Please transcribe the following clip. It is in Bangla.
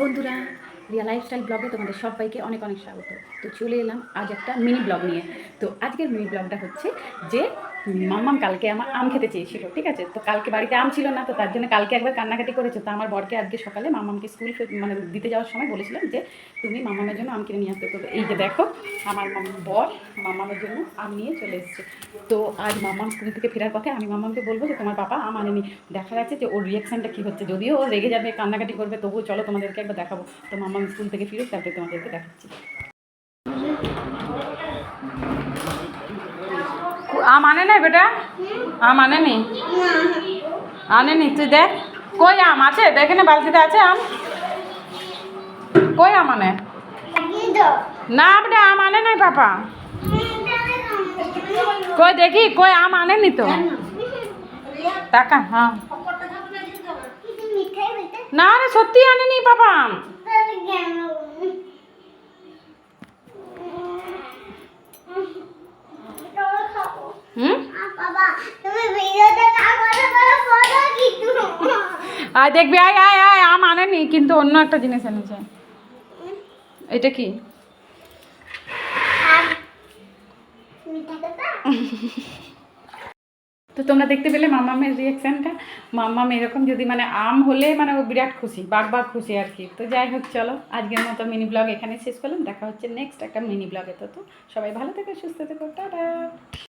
বন্ধুরা, রিয়া লাইফস্টাইল ব্লগে তোমাদের সবাইকে অনেক অনেক স্বাগত। তো চলে এলাম আজ একটা মিনি ব্লগ নিয়ে। তো আজকের মিনি ব্লগটা হচ্ছে যে মাম্মাম কালকে আমার আম খেতে চেয়েছিল, ঠিক আছে। তো কালকে বাড়িতে আম ছিল না, তো তার জন্য কালকে একবার কান্নাকাটি করেছে। তো আমার বরকে আজকে সকালে মাম্মামকে স্কুল মানে দিতে যাওয়ার সময় বলেছিলাম যে তুমি মাম্মামের জন্য আম কিনে নিয়ে আসতে। তো এই যে দেখো আমার বর মাম্মামের জন্য আম নিয়ে চলে এসেছে। তো আজ মাম্মাম স্কুল থেকে ফেরার পথে আমি মাম্মামকে বলবো যে তোমার বাবা আম আনেনি। দেখা যাচ্ছে যে ওর রিয়াকশানটা কী হচ্ছে, যদিও ও রেগে যাবে, কান্নাকাটি করবে, তবুও চলো তোমাদেরকে একবার দেখাবো। তো মাম্মাম স্কুল থেকে ফিরুক, তারপরে তোমাদেরকে দেখাচ্ছি। আম আনে নাই বেটা, আম আনেনি, আনেনি। তুই দেখ কই আম আছে, দেখে না বালতিতে আছে আম। কই আম আনে না বেটা, আম আনে নাই পাপা। কই দেখি, কই আম আনেনি তো। টাকা হ্যাঁ, না রে সত্যি আনেনি পাপা আম। আয় দেখবি, আয় আয় আয়, আম আনেনি, কিন্তু অন্য একটা জিনিস এনেছে। এটা কি? তো তোমরা দেখতে পেলে মাম্মামের রিয়াকশানটা। মাম্মাম এরকম যদি মানে আম হলে মানে ও বিরাট খুশি, বাঘ খুশি আর কি। তো যাই হোক, চলো আজকের মতো মিনি ব্লগ এখানে শেষ করলাম। দেখা হচ্ছে নেক্সট একটা মিনি ব্লগে। তো সবাই ভালো থেকো, সুস্থ থেকো, টাটা।